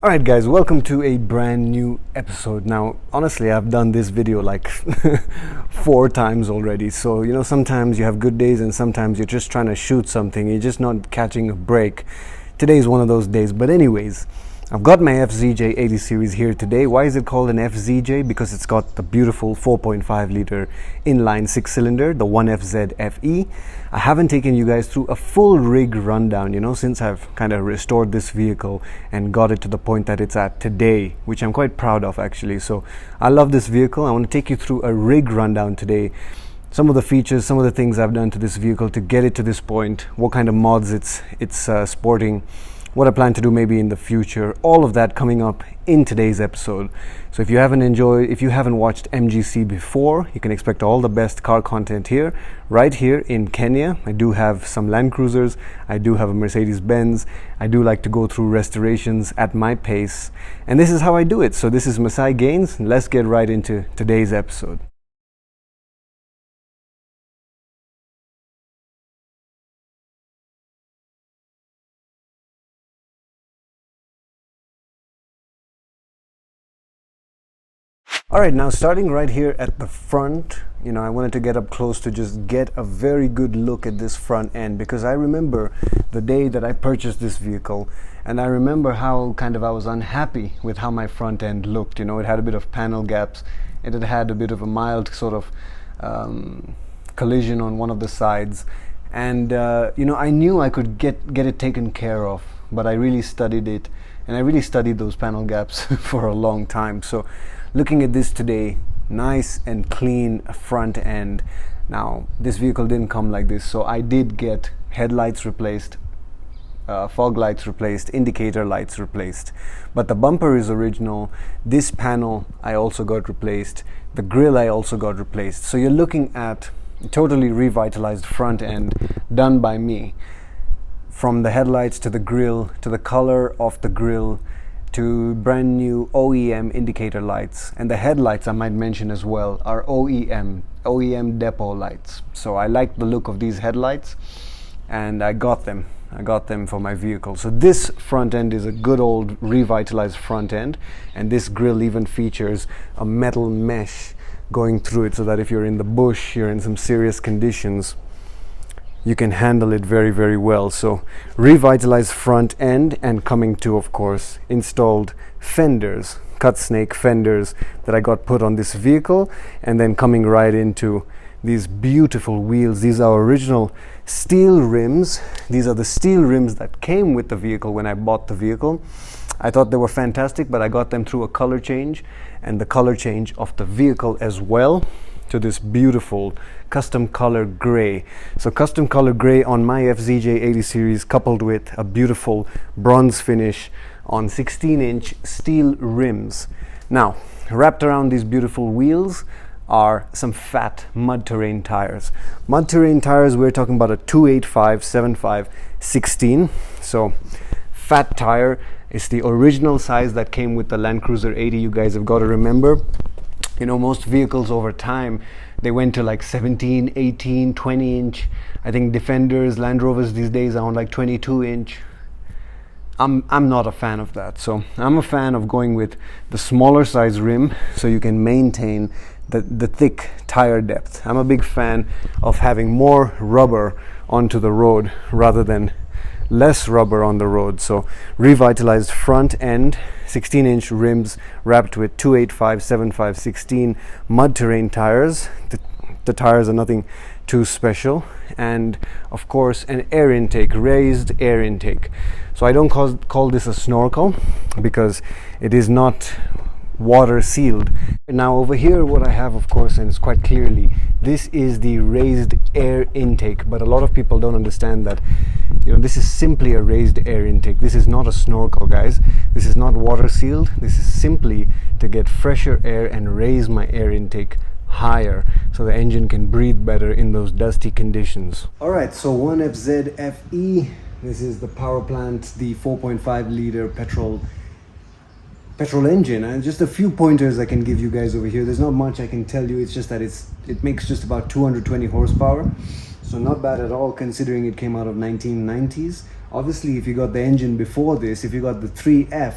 Alright guys, welcome to a brand new episode. Now, honestly, I've done this video like 4 times already. So, sometimes you have good days and sometimes you're just trying to shoot something. You're just not catching a break. Today is one of those days. But anyways, I've got my FZJ80 series here today. Why is it called an FZJ? Because it's got the beautiful 4.5 liter inline 6-cylinder, the 1FZ I haven't taken you guys through a full rig rundown, since I've kind of restored this vehicle and got it to the point that it's at today, which I'm quite proud of actually. So I love this vehicle. I want to take you through a rig rundown today. Some of the features, some of the things I've done to this vehicle to get it to this point, what kind of mods it's sporting, what I plan to do maybe in the future, all of that coming up in today's episode. So if you haven't watched MGC before, you can expect all the best car content here, right here in Kenya. I do have some Land Cruisers, I do have a Mercedes-Benz, I do like to go through restorations at my pace, and this is how I do it. So this is MasaiGainz, and let's get right into today's episode. Alright, now starting right here at the front, I wanted to get up close to just get a very good look at this front end, because I remember the day that I purchased this vehicle and I remember how I was unhappy with how my front end looked. It had a bit of panel gaps, it had a bit of a mild sort of collision on one of the sides, and I knew I could get it taken care of, but I really studied it, and I really studied those panel gaps for a long time. So looking at this today, nice and clean front end. Now, this vehicle didn't come like this, so I did get headlights replaced, fog lights replaced, indicator lights replaced, but the bumper is original. This panel I also got replaced, the grille I also got replaced. So you're looking at a totally revitalized front end done by me, from the headlights to the grille to the color of the grille to brand new OEM indicator lights, and the headlights I might mention as well are OEM depot lights. So I like the look of these headlights and I got them for my vehicle. So this front end is a good old revitalized front end, and this grille even features a metal mesh going through it so that if you're in the bush, you're in some serious conditions, you can handle it very, very well. So revitalized front end, and coming to, of course, installed fenders, cut snake fenders that I got put on this vehicle, and then coming right into these beautiful wheels. These are original steel rims. These are the steel rims that came with the vehicle when I bought the vehicle. I thought they were fantastic, but I got them through a color change, and the color change of the vehicle as well, to this beautiful custom color gray. So custom color gray on my FZJ80 series, coupled with a beautiful bronze finish on 16-inch steel rims. Now, wrapped around these beautiful wheels are some fat mud terrain tires. Mud terrain tires, we're talking about a 285 75 16. So fat tire is the original size that came with the Land Cruiser 80. You guys have got to remember, most vehicles over time, they went to like 17, 18, 20 inch. I think Defenders, Land Rovers these days are on like 22 inch. I'm not a fan of that. So I'm a fan of going with the smaller size rim so you can maintain the thick tire depth. I'm a big fan of having more rubber onto the road rather than less rubber on the road. So revitalized front end, 16-inch rims wrapped with 285 75 16 mud terrain tires. The tires are nothing too special, and of course an air intake, raised air intake. So I don't call this a snorkel because it is not water sealed. Now over here what I have, of course, and it's quite clearly, this is the raised air intake, but a lot of people don't understand that this is simply a raised air intake. This is not a snorkel, guys. This is not water sealed. This is simply to get fresher air and raise my air intake higher so the engine can breathe better in those dusty conditions. Alright, so 1FZ this is the power plant, the 4.5 liter petrol engine, and just a few pointers I can give you guys over here. There's not much I can tell you. It's just that it makes just about 220 horsepower. So not bad at all considering it came out of 1990s. Obviously, if you got the engine before this, if you got the 3F,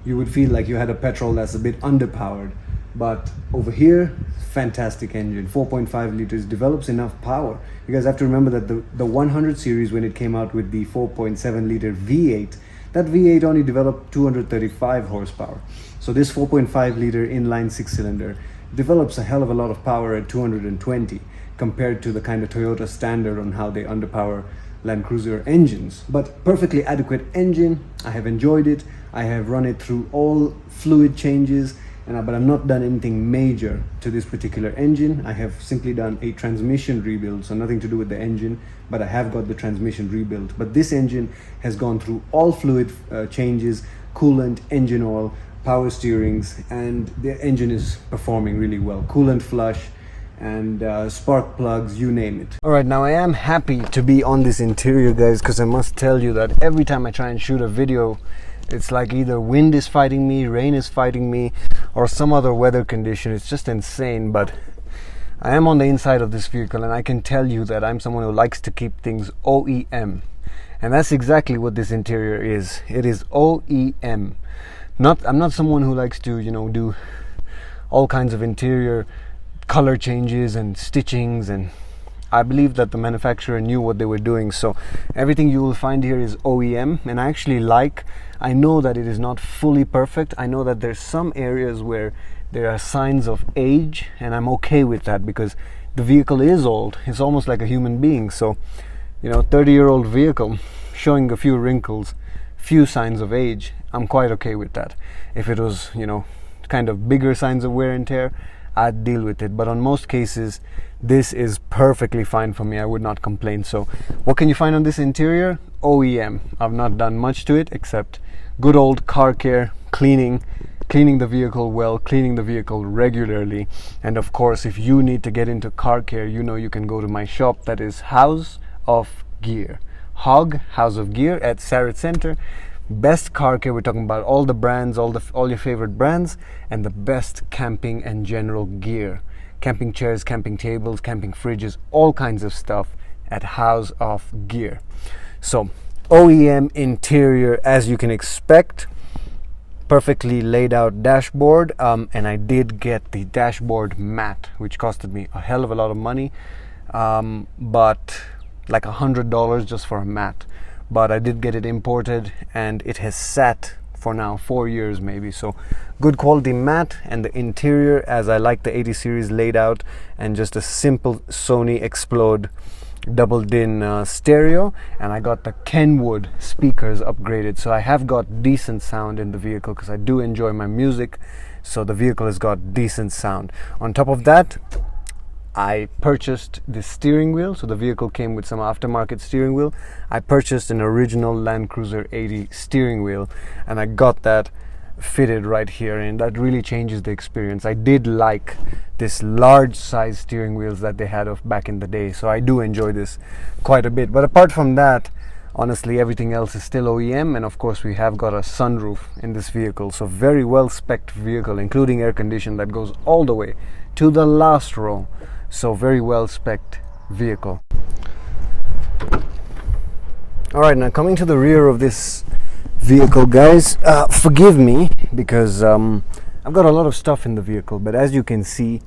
you would feel like you had a petrol that's a bit underpowered. But over here, fantastic engine, 4.5 liters, develops enough power. You guys have to remember that the 100 series, when it came out with the 4.7 liter V8, that V8 only developed 235 horsepower. So this 4.5 liter inline 6-cylinder develops a hell of a lot of power at 220 compared to the kind of Toyota standard on how they underpower Land Cruiser engines. But perfectly adequate engine. I have enjoyed it. I have run it through all fluid changes, but I've not done anything major to this particular engine. I have simply done a transmission rebuild, so nothing to do with the engine, but I have got the transmission rebuilt. But this engine has gone through all fluid changes, coolant, engine oil, power steerings, and the engine is performing really well. Coolant flush and spark plugs, you name it. All right, now I am happy to be on this interior, guys, because I must tell you that every time I try and shoot a video, it's like either wind is fighting me, rain is fighting me, or some other weather condition. It's just insane. But I am on the inside of this vehicle, and I can tell you that I'm someone who likes to keep things OEM. And that's exactly what this interior is. It is OEM. I'm not someone who likes to, do all kinds of interior color changes and stitchings, and I believe that the manufacturer knew what they were doing. So everything you will find here is OEM, and I know that it is not fully perfect. I know that there's some areas where there are signs of age, and I'm okay with that because the vehicle is old. It's almost like a human being. So 30-year-old vehicle showing a few wrinkles, few signs of age, I'm quite okay with that. If it was kind of bigger signs of wear and tear, I'd deal with it. But on most cases, this is perfectly fine for me. I would not complain. So what can you find on this interior? OEM. I've not done much to it except good old car care, cleaning the vehicle well, cleaning the vehicle regularly. And of course, if you need to get into car care, you can go to my shop, that is House of Gear. House of Gear at Sarret Center. Best car care. We're talking about all the brands, all your favorite brands, and the best camping and general gear. Camping chairs, camping tables, camping fridges, all kinds of stuff at House of Gear. So OEM interior, as you can expect. Perfectly laid out dashboard, and I did get the dashboard mat, which costed me a hell of a lot of money, but like $100 just for a mat. But I did get it imported, and it has sat for now 4 years maybe. So good quality mat, and the interior, as I like the 80 series laid out, and just a simple Sony Explode double din stereo, and I got the Kenwood speakers upgraded, so I have got decent sound in the vehicle because I do enjoy my music. So the vehicle has got decent sound. On top of that, I purchased the steering wheel. So the vehicle came with some aftermarket steering wheel. I purchased an original Land Cruiser 80 steering wheel, and I got that fitted right here, and that really changes the experience. I did like this large size steering wheels that they had of back in the day, so I do enjoy this quite a bit. But apart from that, honestly, everything else is still OEM, and of course we have got a sunroof in this vehicle. So very well spec'd vehicle, including air condition that goes all the way to the last row. So very well spec'd vehicle. All right, now coming to the rear of this vehicle, guys, forgive me because I've got a lot of stuff in the vehicle, but as you can see,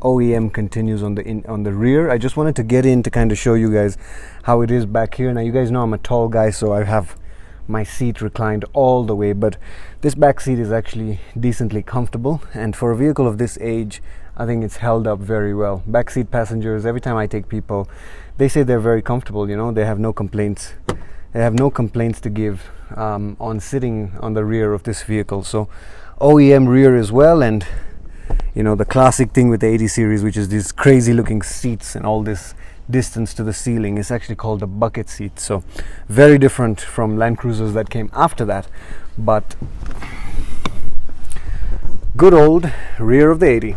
OEM continues on the rear. I just wanted to get in to kind of show you guys how it is back here. Now you guys know I'm a tall guy, so I have my seat reclined all the way, but this back seat is actually decently comfortable, and for a vehicle of this age, I think it's held up very well. Backseat passengers, every time I take people, they say they're very comfortable. They have no complaints. They have no complaints to give on sitting on the rear of this vehicle. So OEM rear as well, and the classic thing with the 80 series, which is these crazy looking seats and all this distance to the ceiling, is actually called a bucket seat. So very different from Land Cruisers that came after that, but good old rear of the 80.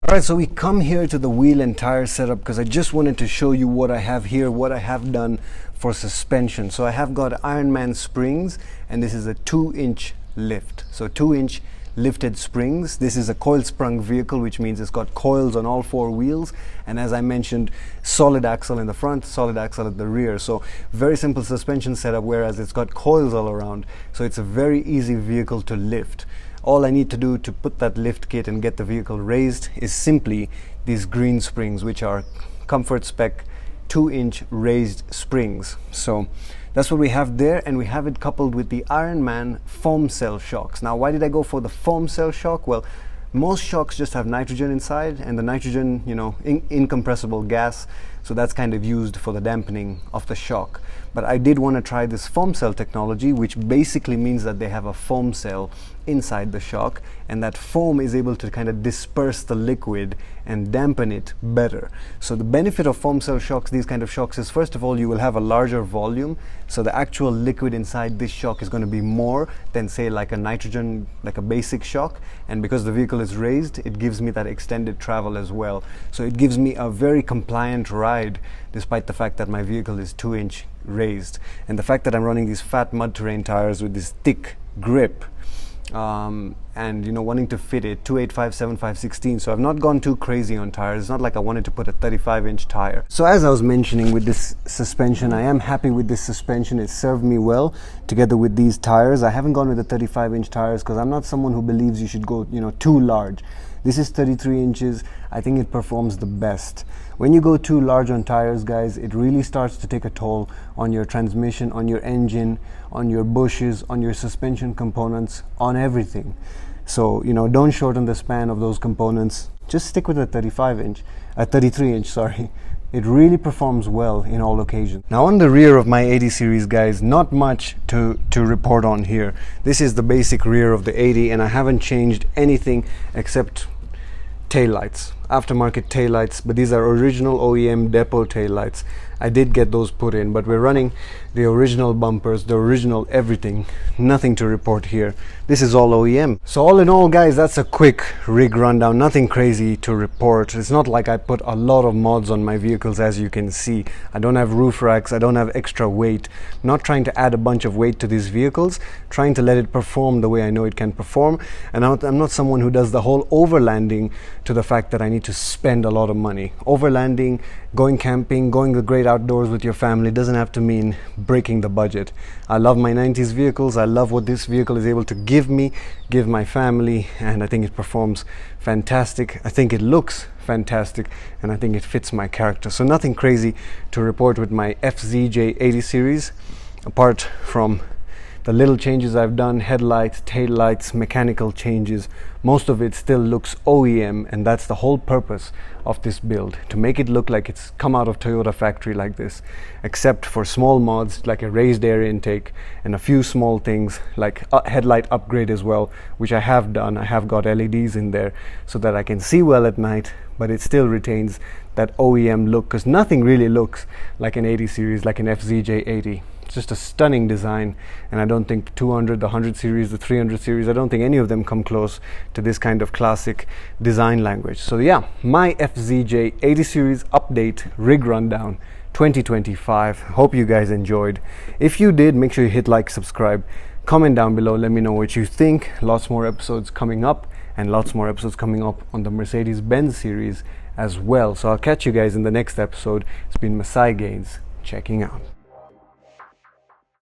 Alright, so we come here to the wheel and tire setup because I just wanted to show you what I have here, what I have done for suspension. So I have got Ironman springs, and this is a 2-inch lift. So 2-inch lifted springs. This is a coil sprung vehicle, which means it's got coils on all 4 wheels, and as I mentioned, solid axle in the front, solid axle at the rear. So very simple suspension setup, whereas it's got coils all around, so it's a very easy vehicle to lift. All I need to do to put that lift kit and get the vehicle raised is simply these green springs, which are comfort spec 2-inch raised springs. So that's what we have there, and we have it coupled with the Ironman foam cell shocks. Now, why did I go for the foam cell shock? Well, most shocks just have nitrogen inside, and the nitrogen, you know, incompressible gas, so that's kind of used for the dampening of the shock. But I did want to try this foam cell technology, which basically means that they have a foam cell inside the shock, and that foam is able to kind of disperse the liquid and dampen it better. So the benefit of foam cell shocks, these kind of shocks, is first of all, you will have a larger volume, so the actual liquid inside this shock is going to be more than, say, like a nitrogen, like a basic shock. And because the vehicle is raised, it gives me that extended travel as well. So it gives me a very compliant ride, despite the fact that my vehicle is 2-inch raised. And the fact that I'm running these fat mud terrain tires with this thick grip, and you know, wanting to fit it 285 75 16, so I've not gone too crazy on tires. It's not like I wanted to put a 35-inch tire. So as I was mentioning with this suspension, I am happy with this suspension. It served me well together with these tires. I haven't gone with the 35-inch tires because I'm not someone who believes you should go, you know, too large. This is 33 inches. I think it performs the best. When you go too large on tires, guys, it really starts to take a toll on your transmission, on your engine, on your bushes, on your suspension components, on everything. So, you know, don't shorten the span of those components. Just stick with a 33 inch, sorry. It really performs well in all occasions. Now on the rear of my 80 series, guys, not much to report on here. This is the basic rear of the 80, and I haven't changed anything except taillights, aftermarket taillights, but these are original OEM depot taillights. I did get those put in, but we're running the original bumpers, the original everything. Nothing to report here. This is all OEM. So all in all, guys, that's a quick rig rundown. Nothing crazy to report. It's not like I put a lot of mods on my vehicles, as you can see. I don't have roof racks. I don't have extra weight. I'm not trying to add a bunch of weight to these vehicles, trying to let it perform the way I know it can perform. And I'm not someone who does the whole overlanding to the fact that I need to spend a lot of money. Overlanding, going camping, going the great outdoors with your family doesn't have to mean breaking the budget. I love my 90s vehicles. I love what this vehicle is able to give me, give my family, and I think it performs fantastic. I think it looks fantastic, and I think it fits my character. So nothing crazy to report with my FZJ80 series, apart from the little changes I've done, headlights, taillights, mechanical changes. Most of it still looks OEM, and that's the whole purpose of this build, to make it look like it's come out of Toyota factory like this, except for small mods like a raised air intake and a few small things like a headlight upgrade as well, which I have done. I have got LEDs in there so that I can see well at night, but it still retains that OEM look, because nothing really looks like an 80 series, like an FZJ80. It's just a stunning design, and I don't think the 200, the 100 series, the 300 series, I don't think any of them come close to this kind of classic design language. So yeah, my FZJ80 series update rig rundown 2025. Hope you guys enjoyed. If you did, make sure you hit like, subscribe, comment down below, let me know what you think. Lots more episodes coming up, and lots more episodes coming up on the Mercedes-Benz series as well. So I'll catch you guys in the next episode. It's been MasaiGainz checking out.